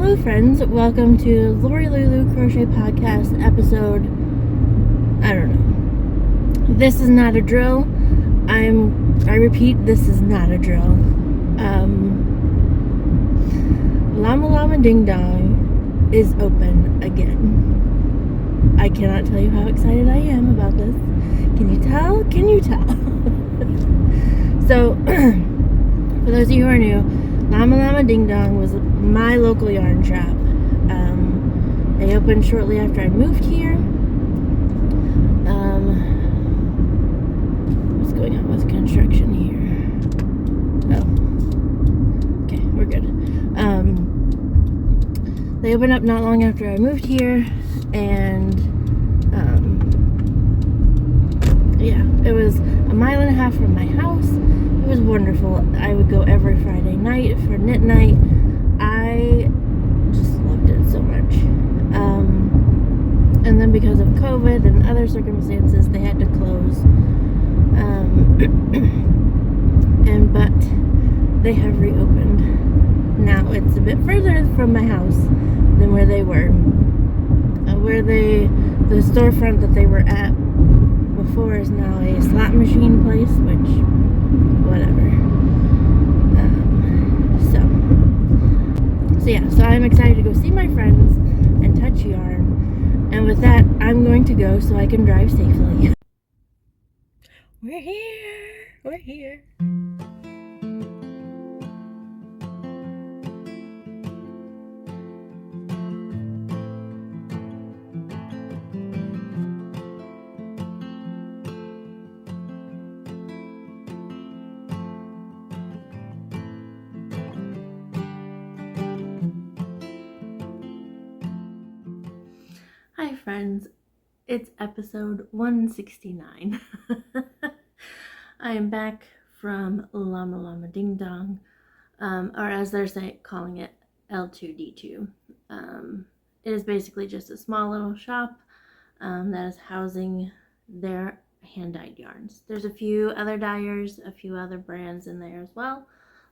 Hello friends, welcome to Lori Lulu Crochet Podcast episode, I don't know. This is not a drill. I repeat, this is not a drill. Llama Llama Ding Dong is open again. I cannot tell you how excited I am about this. Can you tell? Can you tell? So, for those of you who are new, Llama Llama Ding Dong was my local yarn shop. They opened shortly after I moved here. What's going on with construction here? Oh. Okay, we're good. They opened up not long after I moved here, and yeah, it was a mile and a half from my house. It was wonderful. I would go every Friday night for knit night. I just loved it so much. And then because of COVID and other circumstances, they had to close. But they have reopened. Now it's a bit further from my house than where they were. The storefront that they were at before is now a slot machine place, which, whatever. So I'm excited to go see my friends and touch yarn. And with that, I'm going to go so I can drive safely. We're here. Hi friends, it's episode 169. I am back from Llama Llama Ding Dong, or as they're calling it, L2D2. It is basically just a small little shop that is housing their hand-dyed yarns. There's a few other dyers, a few other brands in there as well,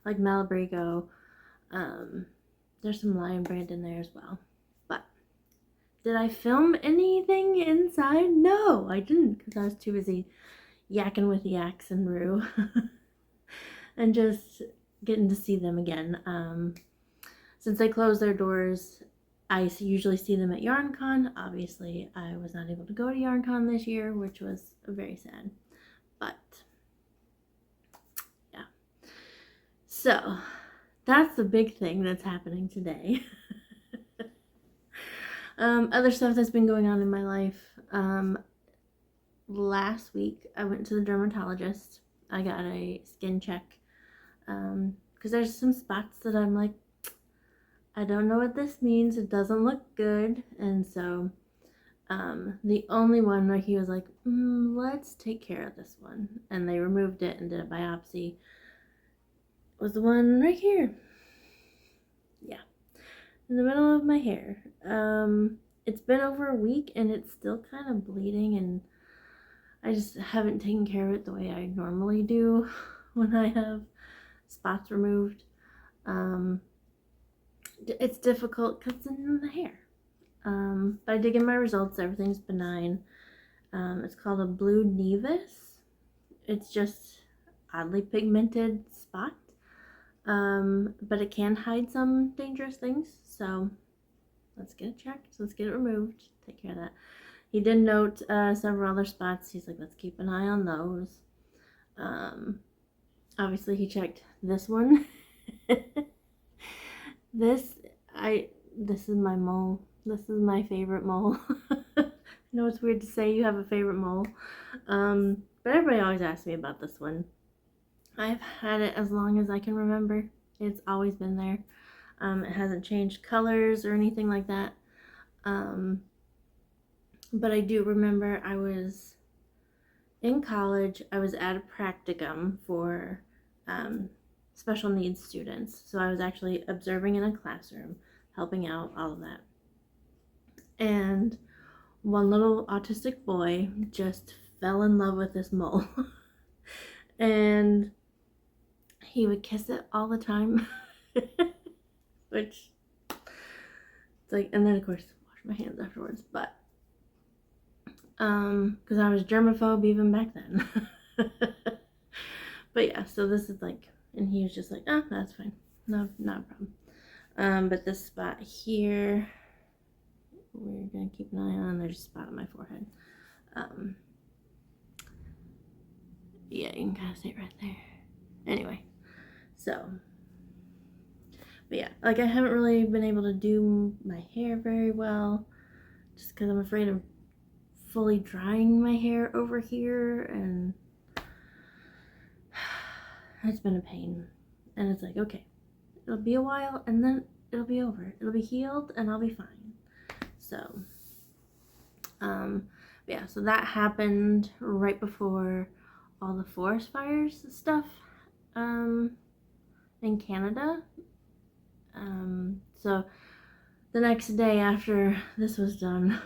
like Malabrigo. There's some Lion brand in there as well. Did I film anything inside? No, I didn't, because I was too busy yakking with Yaks and Rue and just getting to see them again. Since they closed their doors, I usually see them at YarnCon. Obviously, I was not able to go to YarnCon this year, which was very sad. But, yeah. So, that's the big thing that's happening today. Other stuff that's been going on in my life. Last week, I went to the dermatologist. I got a skin check. Because there's some spots that I'm like, I don't know what this means. It doesn't look good. And so, the only one where he was like, let's take care of this one. And they removed it and did a biopsy. Was the one right here. Yeah. In the middle of my hair. It's been over a week and it's still kind of bleeding, and I just haven't taken care of it the way I normally do when I have spots removed. It's difficult because it's in the hair. But I did get my results. Everything's benign. It's called a blue nevus. It's just oddly pigmented spot. But it can hide some dangerous things, so let's get it checked. Let's get it removed. Take care of that. He did note several other spots. He's like, let's keep an eye on those. Obviously, he checked this one. This is my mole. This is my favorite mole. I know it's weird to say you have a favorite mole, but everybody always asks me about this one. I've had it as long as I can remember. It's always been there. It hasn't changed colors or anything like that. But I do remember I was in college. I was at a practicum for special needs students. So I was actually observing in a classroom, helping out, all of that. And one little autistic boy just fell in love with this mole. And he would kiss it all the time. Which It's like, and then of course wash my hands afterwards, but because I was germaphobe even back then. But yeah, so this is like, and he was just like, oh, that's fine, no, not a problem. But this spot here, we're gonna keep an eye on. There's a spot on my forehead. Yeah, you can kind of see it right there. Anyway, so, but yeah, like I haven't really been able to do my hair very well, just because I'm afraid of fully drying my hair over here, and it's been a pain. And it's like, okay, it'll be a while, and then it'll be over. It'll be healed, and I'll be fine. So, yeah, so that happened right before all the forest fires stuff, in Canada. So the next day after this was done,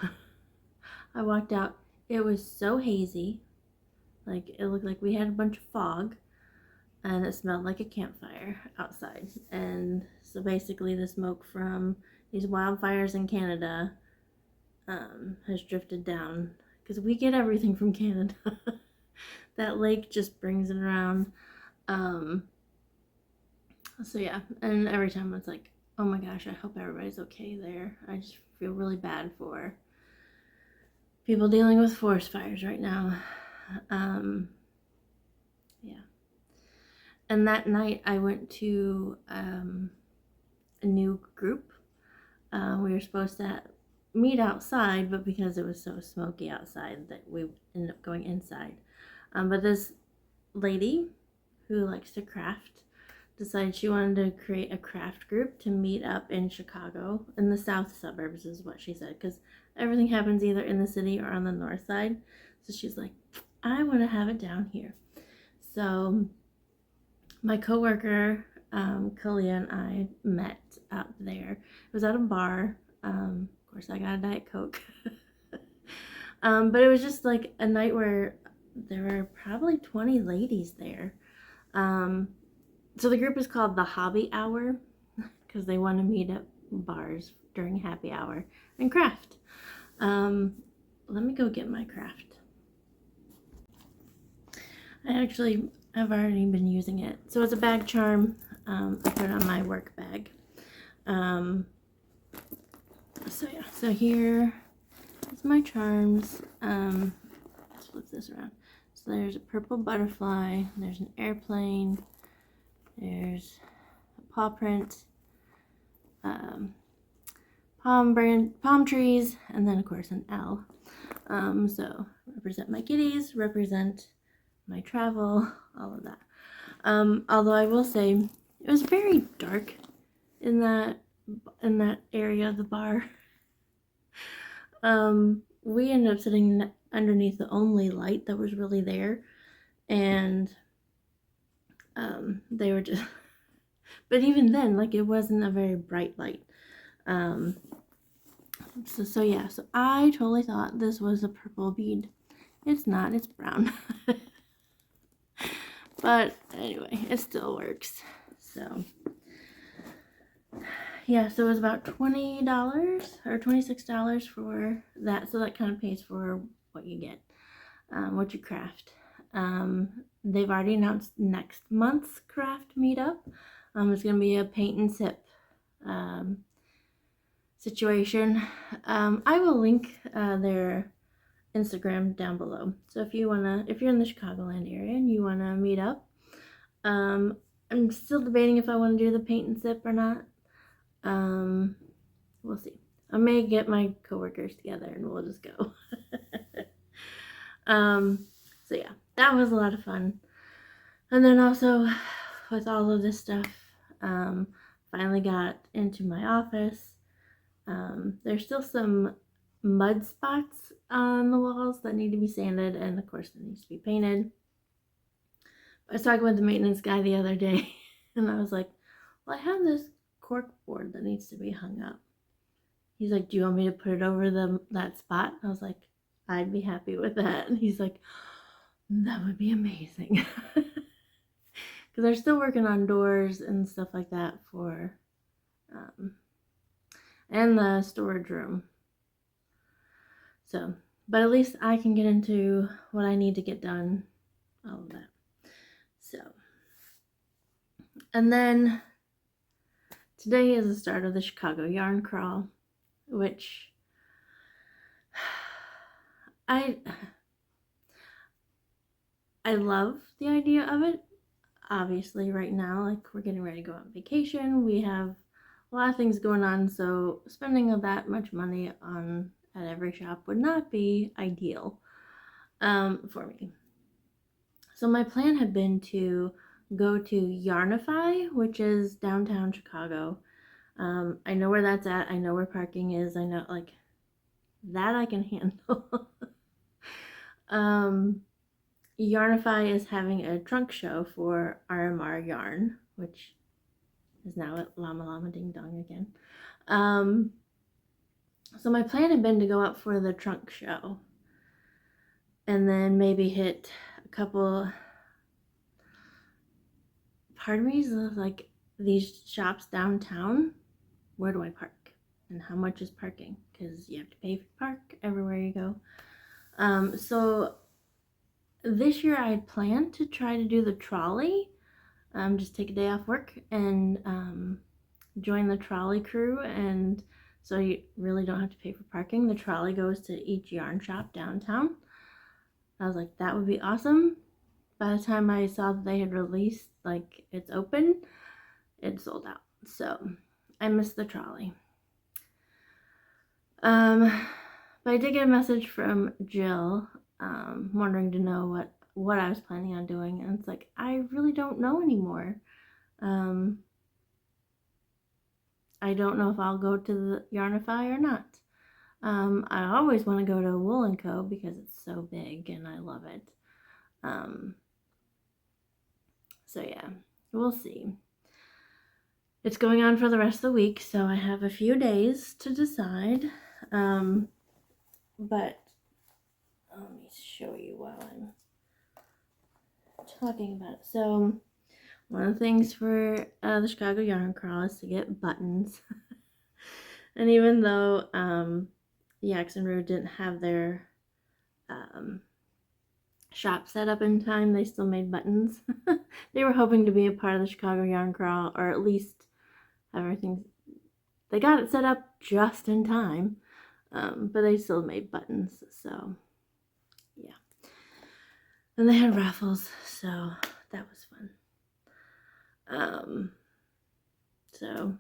I walked out. It was so hazy, like it looked like we had a bunch of fog, and it smelled like a campfire outside. And so basically the smoke from these wildfires in Canada has drifted down, because we get everything from Canada. That lake just brings it around. So yeah, and every time it's like, oh my gosh, I hope everybody's okay there. I just feel really bad for people dealing with forest fires right now. Yeah. And that night I went to a new group. We were supposed to meet outside, but because it was so smoky outside that we ended up going inside. But this lady who likes to craft decided she wanted to create a craft group to meet up in Chicago, in the south suburbs is what she said, because everything happens either in the city or on the north side. So she's like, I want to have it down here. So my coworker Kalia and I met out there. It was at a bar. Of course I got a Diet Coke. But it was just like a night where there were probably 20 ladies there. So the group is called the Hobby Hour, because they want to meet at bars during happy hour and craft. Let me go get my craft. I've already been using it. So it's a bag charm. I put it on my work bag. So yeah, so here is my charms. Let's flip this around. So there's a purple butterfly, there's an airplane, there's a paw print, palm trees, and then of course an L. So represent my kitties, represent my travel, all of that. Although I will say it was very dark in that area of the bar. We ended up sitting underneath the only light that was really there, and they were just but even then, like, it wasn't a very bright light. So yeah, so I totally thought this was a purple bead. It's not, it's brown. But anyway, it still works. So yeah, so it was about $20 or $26 for that. So that kind of pays for what you get, what you craft. They've already announced next month's craft meetup. It's going to be a paint and sip situation. I will link their Instagram down below. So if you're in the Chicagoland area and you wanna meet up, I'm still debating if I want to do the paint and sip or not. We'll see. I may get my coworkers together and we'll just go. So yeah, that was a lot of fun. And then also with all of this stuff, finally got into my office. There's still some mud spots on the walls that need to be sanded, and of course it needs to be painted. I was talking with the maintenance guy the other day, and I was like, well, I have this cork board that needs to be hung up. He's like, do you want me to put it over that spot? I was like, I'd be happy with that. And he's like, that would be amazing. Because they're still working on doors and stuff like that for and the storage room. So, but at least I can get into what I need to get done, all of that. So, and then today is the start of the Chicago yarn crawl, which I love the idea of it. Obviously, right now, like, we're getting ready to go on vacation. We have a lot of things going on, so spending that much money on at every shop would not be ideal for me. So my plan had been to go to Yarnify, which is downtown Chicago. I know where that's at. I know where parking is. I know, like, that I can handle. Yarnify is having a trunk show for RMR Yarn, which is now at Llama Llama Ding Dong again. So my plan had been to go up for the trunk show and then maybe hit a couple, part of me is like, these shops downtown, where do I park? And how much is parking? Because you have to pay for park everywhere you go. So this year I had planned to try to do the trolley, just take a day off work and join the trolley crew, and so you really don't have to pay for parking. The trolley goes to each yarn shop downtown. I was like, that would be awesome. By the time I saw that they had released, like, it's open, it sold out. So I missed the trolley. But I did get a message from Jill, wanting to know what I was planning on doing, and it's like, I really don't know anymore. I don't know if I'll go to the Yarnify or not. I always want to go to Wool & Co. because it's so big and I love it. So yeah, we'll see. It's going on for the rest of the week, so I have a few days to decide. But let me show you while I'm talking about it. So one of the things for the Chicago Yarn Crawl is to get buttons. And even though Yaks and Rue didn't have their shop set up in time, they still made buttons. They were hoping to be a part of the Chicago Yarn Crawl, or at least everything. They got it set up just in time, but they still made buttons, so yeah. And they had raffles, so that was fun. So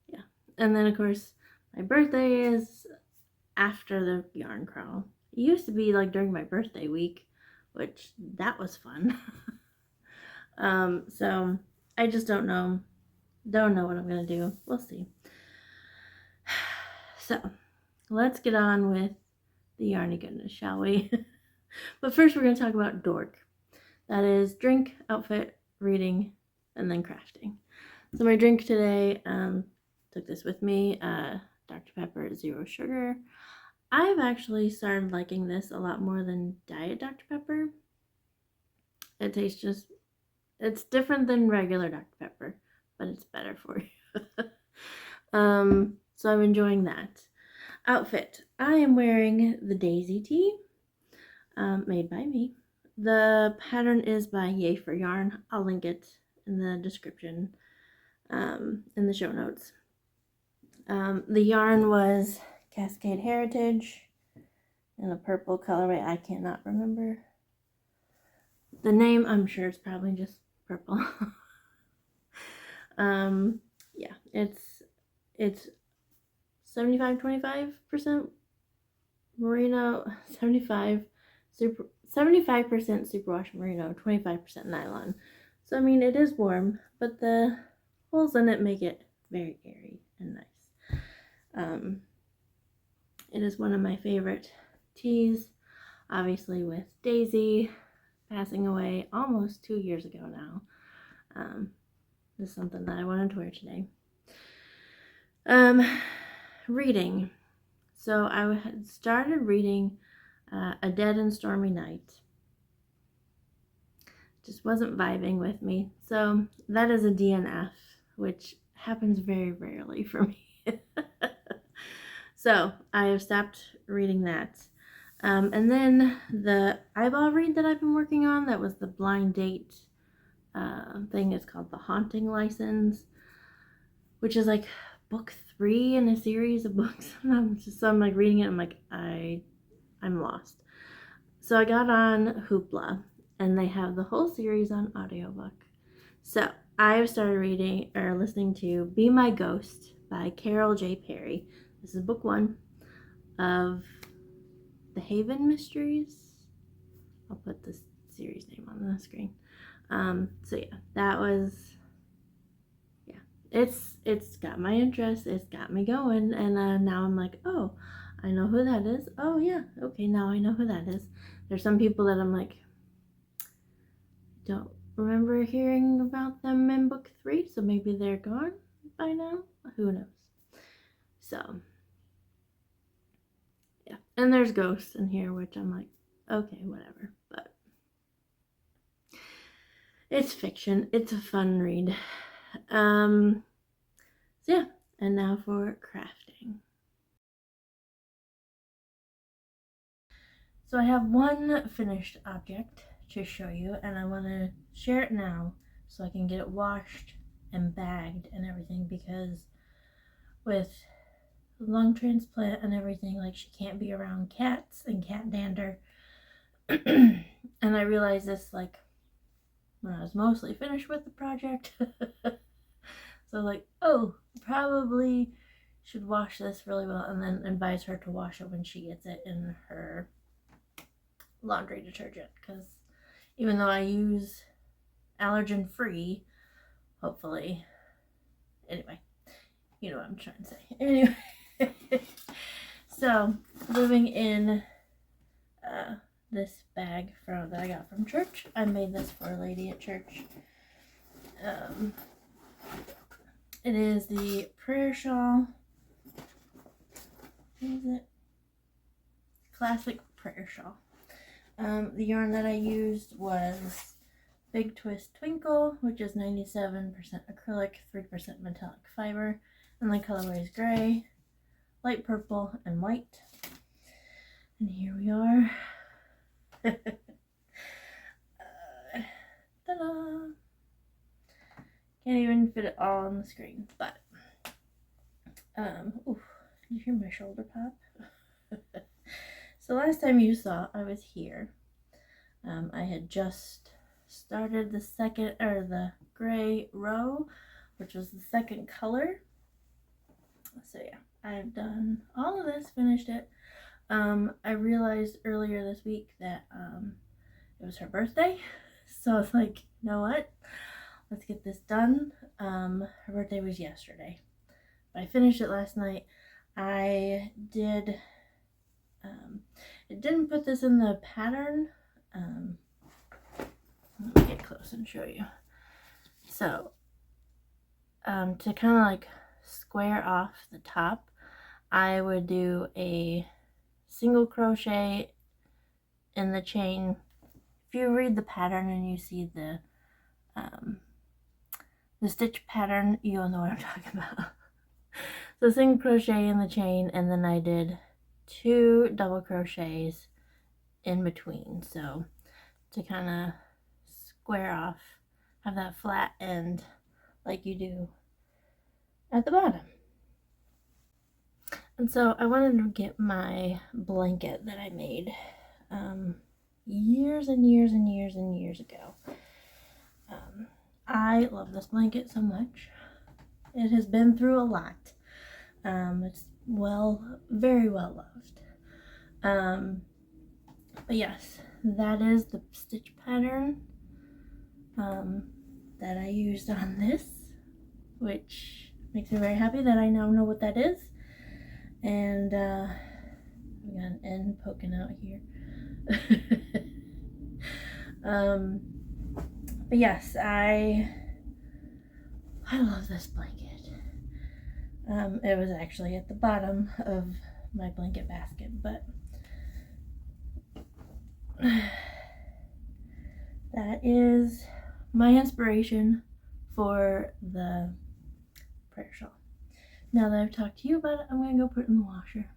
yeah. And then, of course, my birthday is after the yarn crawl. It used to be like during my birthday week, which that was fun. So I just don't know what I'm gonna do. We'll see. So let's get on with the yarny goodness, shall we? But first we're gonna talk about D.O.R.C. That is drink, outfit, reading, and then crafting. So my drink today, took this with me, Dr. Pepper Zero Sugar. I've actually started liking this a lot more than Diet Dr. Pepper. It tastes it's different than regular Dr. Pepper, but it's better for you. So I'm enjoying that. Outfit. I am wearing the Daisy tee, made by me. The pattern is by Yay for Yarn. I'll link it in the description, in the show notes. The yarn was Cascade Heritage in a purple colorway. I cannot remember the name. I'm sure it's probably just purple. Yeah, it's 75% merino, 75% superwash merino, 25% nylon. So I mean, it is warm, but the holes in it make it very airy and nice. It is one of my favorite teas, obviously with Daisy passing away almost 2 years ago now. This is something that I wanted to wear today. Reading. So I had started reading A Dead and Stormy Night. Just wasn't vibing with me. So that is a DNF, which happens very rarely for me. So I have stopped reading that. And then the eyeball read that I've been working on, that was the blind date thing, is called The Haunting License, which is like book 3 in a series of books. So I'm like reading it, I'm like, I'm lost. So I got on Hoopla, and they have the whole series on audiobook. So I've started reading or listening to Be My Ghost by Carol J. Perry. This is book 1 of the Haven Mysteries. I'll put this series name on the screen. So yeah, that was, it's got my interest, it's got me going, and now I'm like, oh, I know who that is. Oh yeah, okay, now I know who that is. There's some people that I'm like, don't remember hearing about them in book 3, so maybe they're gone by now. Who knows? So yeah, and there's ghosts in here, which I'm like, okay, whatever, but it's fiction. It's a fun read. So yeah, and now for crafting. So I have one finished object to show you, and I want to share it now so I can get it washed and bagged and everything, because with lung transplant and everything, like, she can't be around cats and cat dander. And I realized this like when I was mostly finished with the project. So like, oh, probably should wash this really well, and then advise her to wash it when she gets it in her laundry detergent, because even though I use allergen free, hopefully, anyway, you know what I'm trying to say. Anyway, so living in this bag that I got from church. I made this for a lady at church. It is the prayer shawl. What is it? Classic prayer shawl. The yarn that I used was Big Twist Twinkle, which is 97% acrylic, 3% metallic fiber, and the colorway is gray, light purple, and white. And here we are. Ta-da! Can't even fit it all on the screen, but oof, did you hear my shoulder pop? So last time you saw, I was here. I had just started the gray row, which was the second color. So yeah, I've done all of this, finished it. I realized earlier this week that it was her birthday, so I was like, you know what? Let's get this done. Her birthday was yesterday, but I finished it last night. I did, it didn't put this in the pattern. Let me get close and show you. So, to kind of like square off the top, I would do a single crochet in the chain. If you read the pattern and you see the stitch pattern, you'll know what I'm talking about. So single crochet in the chain, and then I did 2 double crochets in between, so to kind of square off, have that flat end like you do at the bottom. And so I wanted to get my blanket that I made years and years and years and years ago. I love this blanket so much. It has been through a lot. It's very well loved. But yes, that is the stitch pattern that I used on this, which makes me very happy that I now know what that is. And we got an end poking out here. But yes, I love this blanket. It was actually at the bottom of my blanket basket, but that is my inspiration for the prayer shawl. now that I've talked to you about it, I'm going to go put it in the washer.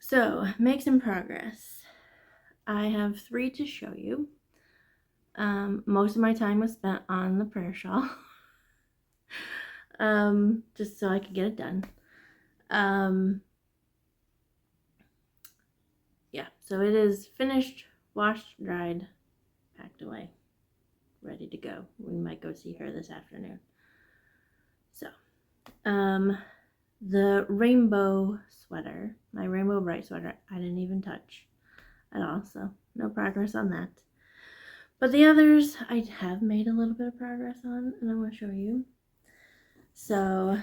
So, make some progress. I have 3 to show you. Most of my time was spent on the prayer shawl. Just so I could get it done. Yeah, so it is finished, washed, dried, packed away, ready to go. We might go see her this afternoon. So, the rainbow sweater, my rainbow bright sweater, I didn't even touch at all, so no progress on that. But the others I have made a little bit of progress on, and I want to show you. So,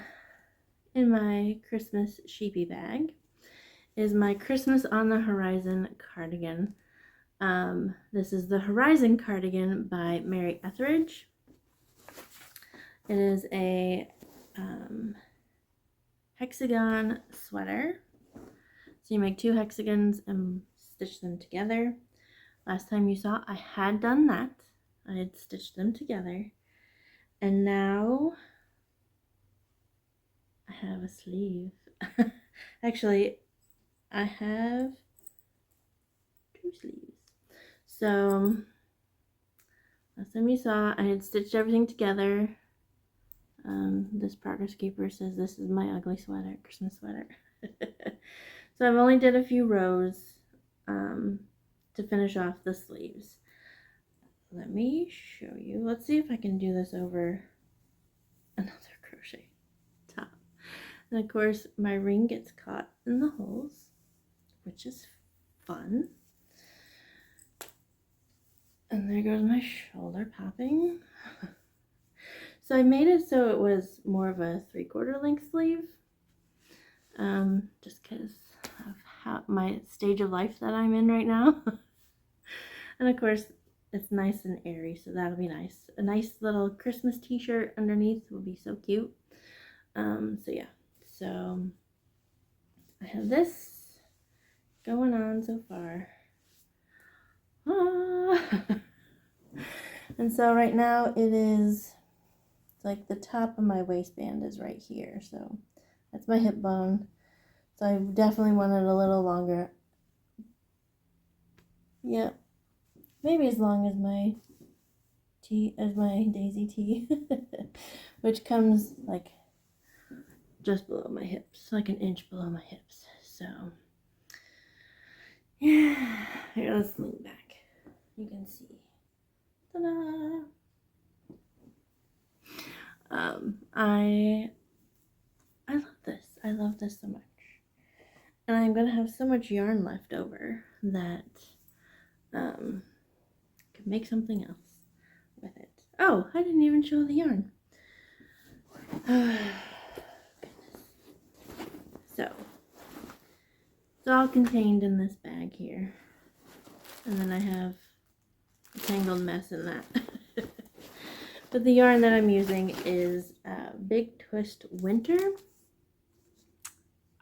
in my Christmas sheepy bag is my Christmas on the Horizon cardigan. This is the Horizon cardigan by Mary Etheridge. It is a hexagon sweater. So you make 2 hexagons and stitch them together. Last time you saw, I had done that. I had stitched them together. And now I have a sleeve. Actually, I have 2 sleeves. So last time you saw, I had stitched everything together. This progress keeper says this is my ugly sweater, Christmas sweater. So I've only did a few rows to finish off the sleeves. Let me show you. Let's see if I can do this over another crochet top. And of course, my ring gets caught in the holes, which is fun. And there goes my shoulder popping. So I made it so it was more of a 3/4 length sleeve, just because of how my stage of life that I'm in right now. And of course, it's nice and airy, so that'll be nice. A nice little Christmas t-shirt underneath will be so cute. So yeah, so I have this going on so far. And so right now it is like the top of my waistband is right here, so that's my hip bone. So I definitely want it a little longer. Yeah, maybe as long as my daisy tee, which comes like just below my hips, like an inch below my hips. So yeah, here, let's lean back. You can see. Ta-da! I love this. I love this so much. And I'm gonna have so much yarn left over that could make something else with it. Oh, I didn't even show the yarn. So it's all contained in this bag here. And then I have a tangled mess in that. But the yarn that I'm using is Big Twist Winter.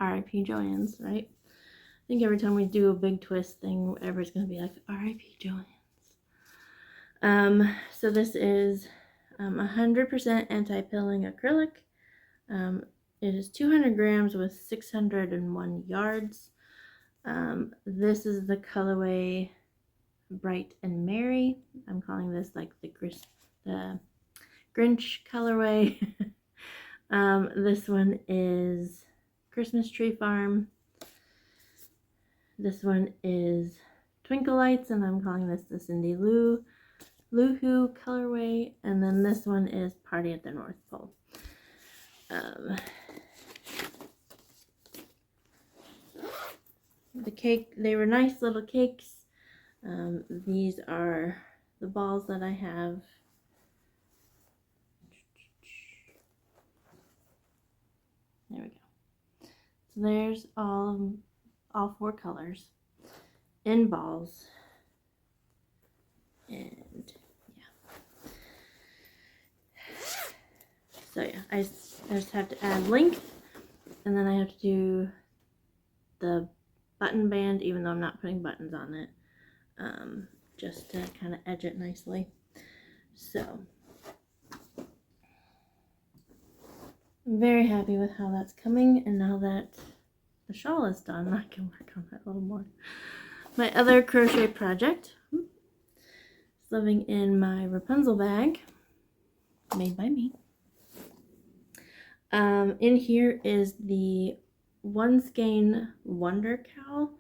R.I.P. Joann's, right? I think every time we do a big twist thing, everybody's going to be like, R.I.P. Joann's. So this is 100% anti-pilling acrylic. It is 200 grams with 601 yards. This is the colorway Bright and Merry. I'm calling this like the Grinch colorway. This one is Christmas Tree Farm. This one is Twinkle Lights, and I'm calling this the Cindy Lou Who colorway. And then this one is Party at the North Pole. The cake, they were nice little cakes. These are the balls that I have. There we go. So there's all 4 colors in balls. And yeah. So yeah, I just have to add length, and then I have to do the button band, even though I'm not putting buttons on it, just to kind of edge it nicely. So I'm very happy with how that's coming, and now that the shawl is done, I can work on that a little more. My other crochet project is living in my Rapunzel bag, made by me. In here is the One Skein Wonder Cowl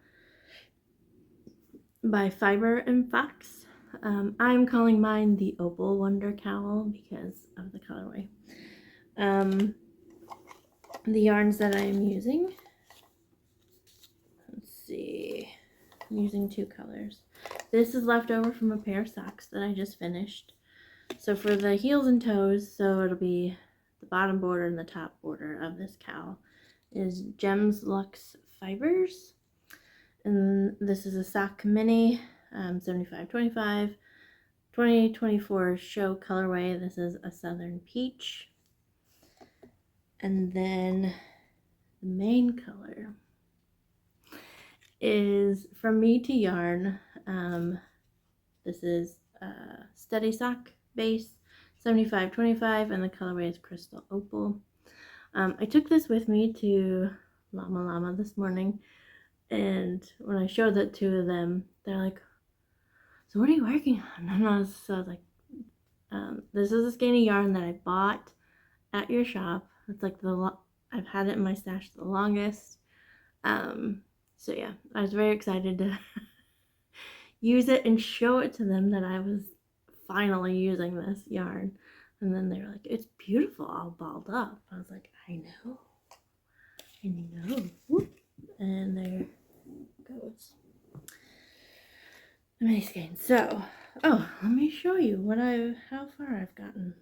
by Fiber and Fox. I'm calling mine the Opal Wonder Cowl because of the colorway. The yarns that I am using, let's see, I'm using 2 colors. This is left over from a pair of socks that I just finished. So for the heels and toes, so it'll be the bottom border and the top border of this cowl, is Gems Luxe Fibers. And this is a sock mini, 75-25, 2024 show colorway. This is a Southern Peach. And then the main color is From Me to Yarn. This is Steady Sock Base, 75-25, and the colorway is Crystal Opal. I took this with me to Llama Llama this morning, and when I showed that to them, they're like, "So what are you working on?" And I was like, "This is a skein of yarn that I bought at your shop. It's like I've had it in my stash the longest." So yeah, I was very excited to use it and show it to them that I was finally using this yarn. And then they were like, "It's beautiful, all balled up." I was like, I know. Whoop. And there goes the mini skein. So, let me show you how far I've gotten.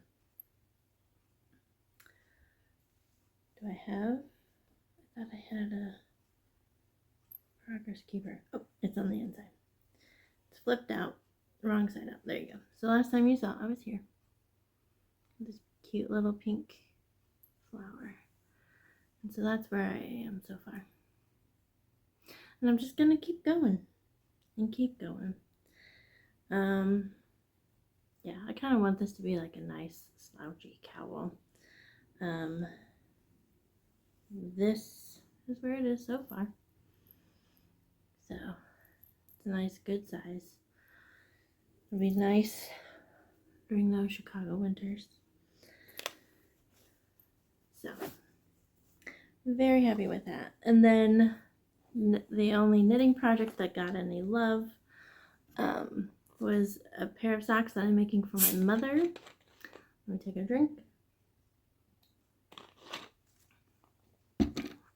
Do I have? I thought I had a progress keeper. Oh, it's on the inside. It's flipped out. Wrong side up. There you go. So last time you saw, I was here. This cute little pink flower. And so that's where I am so far. And I'm just gonna keep going. And keep going. Yeah, I kind of want this to be like a nice slouchy cowl. This is where it is so far. So it's a nice, good size. It'll be nice during those Chicago winters. So I'm very happy with that. And then the only knitting project that got any love was a pair of socks that I'm making for my mother. Let me take a drink.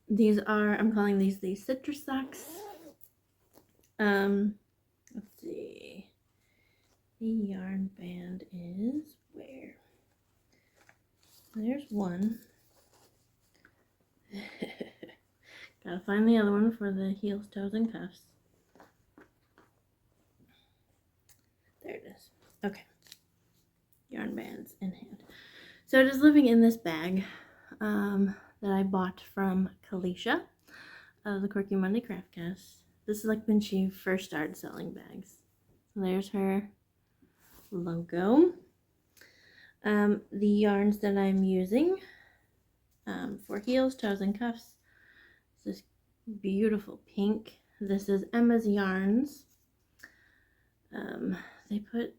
These are, I'm calling these the citrus socks. Let's see. The yarn band is where? There's one. Gotta find the other one for the heels, toes, and cuffs. There it is. Okay. Yarn bands in hand. So it is living in this bag that I bought from Kalisha of the Quirky Monday Craft Cast. This is like when she first started selling bags. So there's her logo. The yarns that I'm using for heels, toes, and cuffs is this beautiful pink. This is Emma's Yarns. They put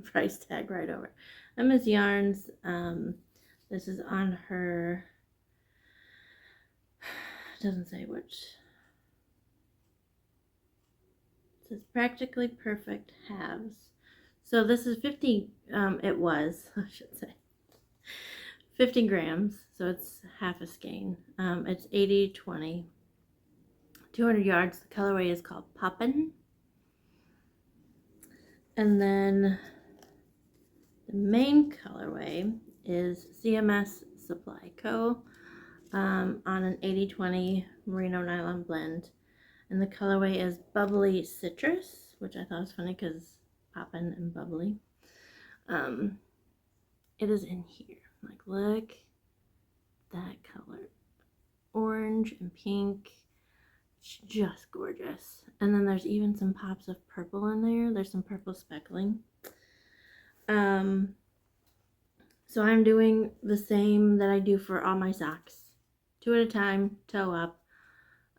price tag right over it. Emma's Yarns. This is on her, it doesn't say which. It says Practically Perfect Halves. So this is 50, it was, I should say, 50 grams. So it's half a skein. It's 80-20, 200 yards. The colorway is called Poppin'. And then the main colorway is CMS Supply Co. On an 80-20 merino nylon blend. And the colorway is Bubbly Citrus, which I thought was funny because Poppin' and Bubbly. It is in here. Like, look, that color. Orange and pink. It's just gorgeous. And then there's even some pops of purple in there. There's some purple speckling. So I'm doing the same that I do for all my socks. 2 at a time, toe up.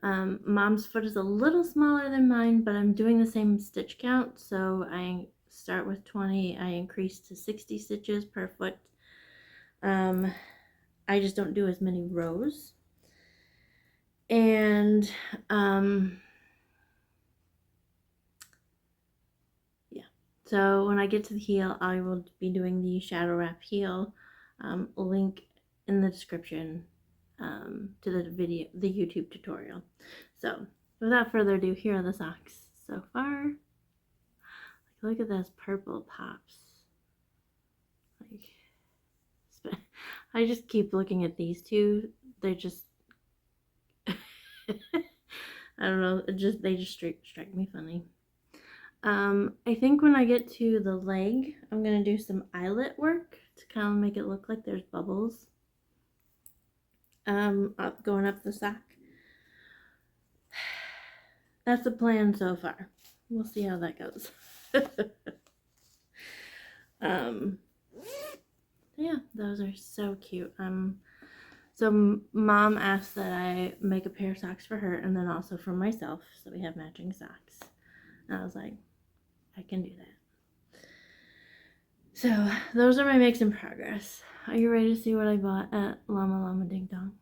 Mom's foot is a little smaller than mine, but I'm doing the same stitch count. So I start with 20, I increase to 60 stitches per foot. I just don't do as many rows. And yeah, so when I get to the heel, I will be doing the shadow wrap heel. Link in the description to the video, the YouTube tutorial. So without further ado, here are the socks so far. Like, look at those purple pops. Like, I just keep looking at these two. They're just I don't know, they just strike me funny. I think when I get to the leg, I'm gonna do some eyelet work to kind of make it look like there's bubbles going up the sock. That's the plan so far. We'll see how that goes. Yeah, those are so cute. So Mom asked that I make a pair of socks for her and then also for myself, so we have matching socks. And I was like, I can do that. So those are my makes in progress. Are you ready to see what I bought at Llama Llama Ding Dong?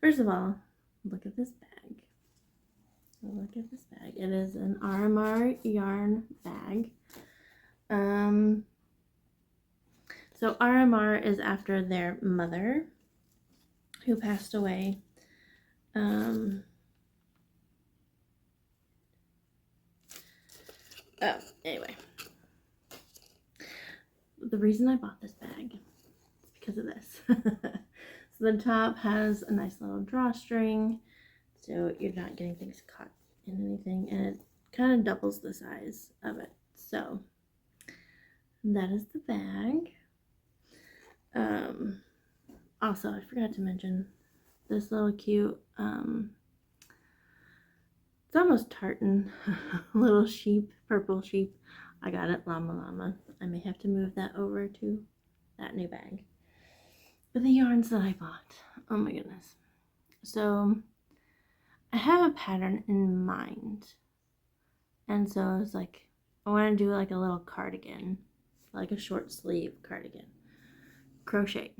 First of all, look at this bag. Look at this bag. It is an RMR yarn bag. So RMR is after their mother, who passed away. Anyway, the reason I bought this bag is because of this. So the top has a nice little drawstring, so you're not getting things caught in anything, and it kind of doubles the size of it. So that is the bag. Also, I forgot to mention this little cute, it's almost tartan, little sheep, purple sheep. I got it, Llama Llama. I may have to move that over to that new bag. But the yarns that I bought, oh my goodness. So I have a pattern in mind. And so I was like, I want to do like a little cardigan, like a short sleeve cardigan, crochet.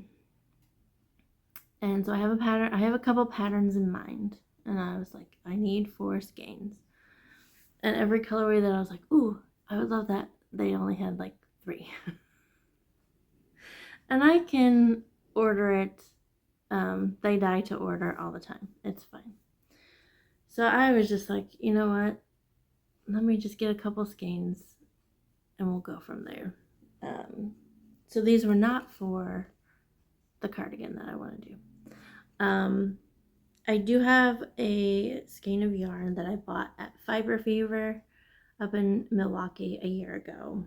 And so I have a pattern, I have a couple patterns in mind. And I was like, I need 4 skeins. And every colorway that I was like, ooh, I would love that. They only had like 3. And I can order it. They die to order all the time. It's fine. So I was just like, you know what? Let me just get a couple skeins and we'll go from there. So these were not for the cardigan that I want to do. I do have a skein of yarn that I bought at Fiber Fever up in Milwaukee a year ago.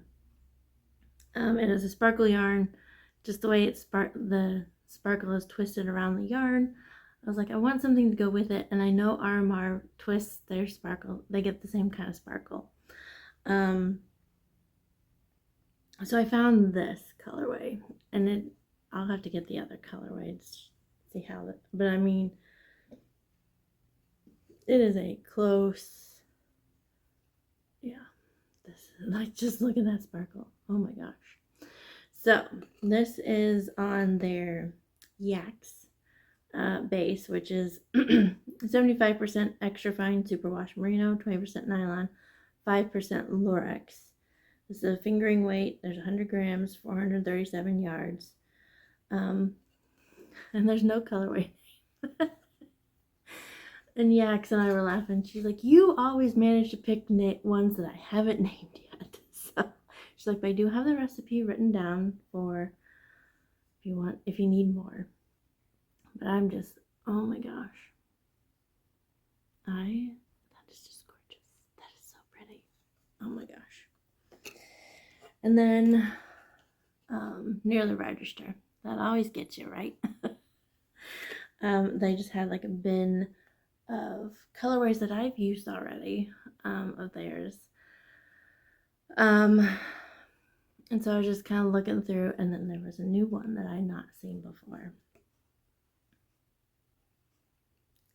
It is a sparkle yarn, just the way the sparkle is twisted around the yarn. I was like, I want something to go with it, and I know RMR twists their sparkle. They get the same kind of sparkle. So I found this colorway, and I'll have to get the other colorway to see how that, but I mean, it is a close, yeah, this, like, just look at that sparkle. Oh my gosh. So this is on their Yaks base, which is 75% extra fine superwash merino, 20% nylon, 5% lurex. This is a fingering weight. There's 100 grams, 437 yards. And there's no colorway. And Yaks and I were laughing. She's like, you always manage to pick ones that I haven't named yet. So she's like, but I do have the recipe written down for if you need more. But I'm just, oh my gosh. That is just gorgeous. That is so pretty. Oh my gosh. And then near the register. That always gets you, right? They just had like a bin of colorways that I've used already of theirs. And And so I was just kind of looking through, and then there was a new one that I had not seen before.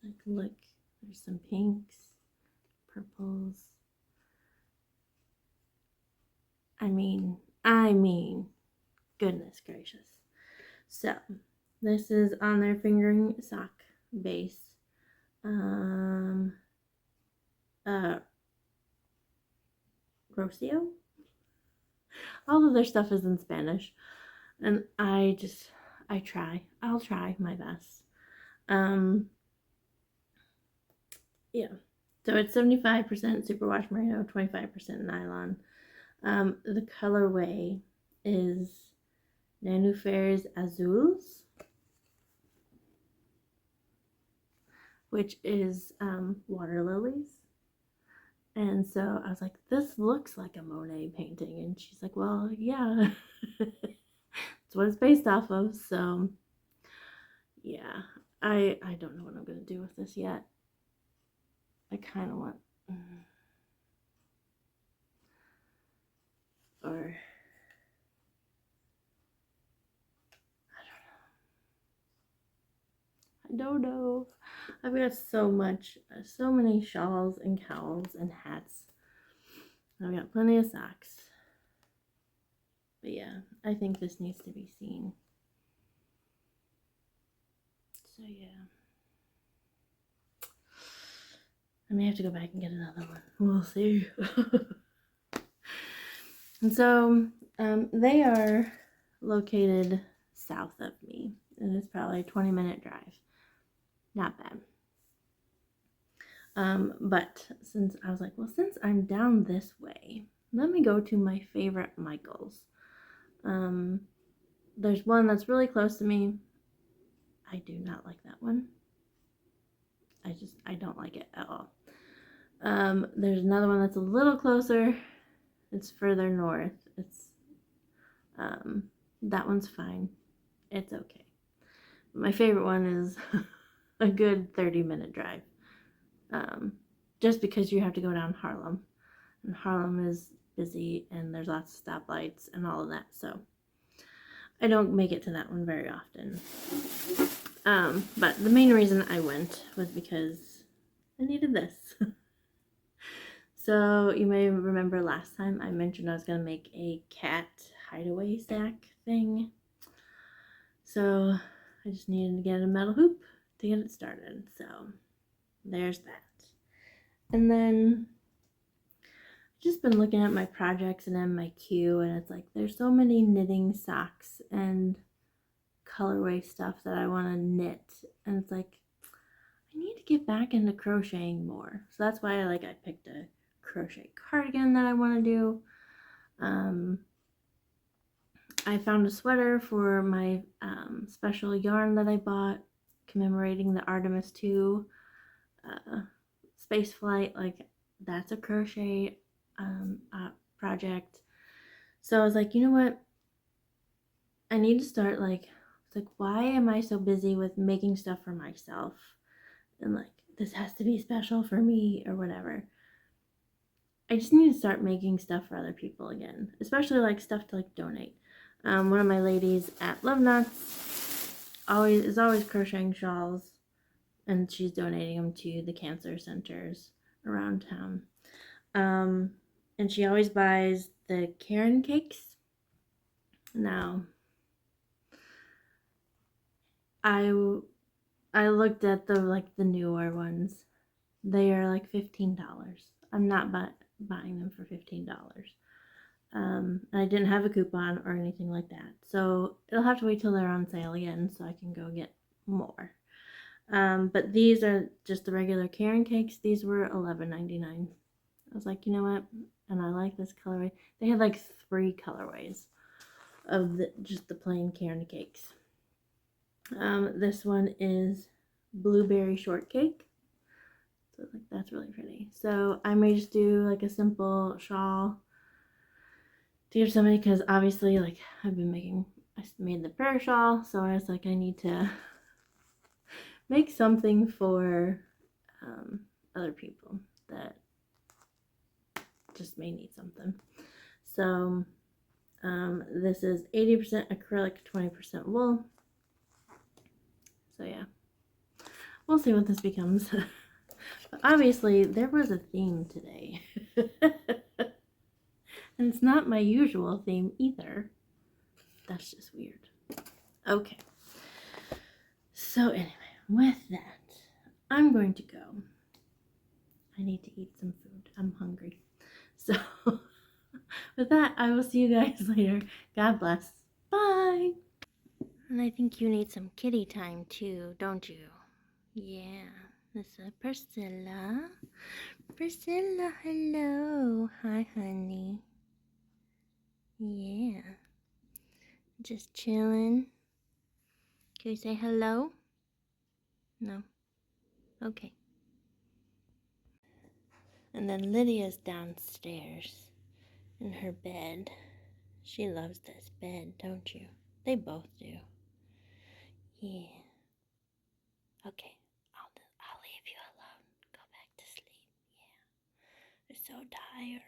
Like, look, there's some pinks, purples. I mean, goodness gracious. So, this is on their fingering sock base. Rocio? All of their stuff is in Spanish. And I'll try my best. Yeah. So it's 75% superwash merino, 25% nylon. The colorway is Nenúfares Azules, which is water lilies. And so I was like, this looks like a Monet painting. And she's like, well, yeah. It's what it's based off of. So, yeah. I don't know what I'm going to do with this yet. I kind of want... Or... I don't know. I've got so many shawls and cowls and hats. I've got plenty of socks. But yeah, I think this needs to be seen. So yeah. I may have to go back and get another one. We'll see. And so, they are located south of me. And it's probably a 20-minute drive. Not bad. But since I was like, well, since I'm down this way, let me go to my favorite Michael's. There's one that's really close to me. I do not like that one. I don't like it at all. There's another one that's a little closer. It's further north. That one's fine. It's okay. But my favorite one is a good 30-minute drive. Just because you have to go down Harlem. And Harlem is busy and there's lots of stoplights and all of that. So I don't make it to that one very often. But the main reason I went was because I needed this. So you may remember last time I mentioned I was going to make a cat hideaway sack thing. So I just needed to get a metal hoop to get it started. So there's that. And then I've just been looking at my projects and then my queue, and it's like there's so many knitting socks and colorway stuff that I want to knit, and it's like I need to get back into crocheting more. So that's why I picked a crochet cardigan that I want to do. I found a sweater for my special yarn that I bought commemorating the Artemis 2 space flight. Like, that's a crochet project. So I was like, you know what? I need to start it's like, why am I so busy with making stuff for myself? And like, this has to be special for me or whatever. I just need to start making stuff for other people again, especially like stuff to donate. One of my ladies at Love Nuts is always crocheting shawls, and she's donating them to the cancer centers around town. And she always buys the Karen cakes. Now, I looked at the newer ones. They are like $15. I'm not buying them for $15. And I didn't have a coupon or anything like that. So it'll have to wait till they're on sale again so I can go get more. But these are just the regular Karen cakes. These were $11.99. I was like, you know what? And I like this colorway. They had like 3 colorways of just the plain Karen cakes. This one is blueberry shortcake. So that's really pretty. So I may just do like a simple shawl to give somebody, because obviously I made the prayer shawl, so I was like, I need to make something for other people that just may need something. So This is 80% acrylic, 20% wool. So yeah, we'll see what this becomes. But obviously, there was a theme today. And it's not my usual theme either. That's just weird. Okay. So anyway, with that, I'm going to go. I need to eat some food. I'm hungry. So with that, I will see you guys later. God bless. Bye. And I think you need some kitty time too, don't you? Yeah. This is Priscilla. Priscilla, hello. Hi, honey. Yeah. Just chilling. Can you say hello? No. Okay. And then Lydia's downstairs in her bed. She loves this bed, don't you? They both do. Yeah. Okay. I'll leave you alone. Go back to sleep. Yeah. I'm so tired.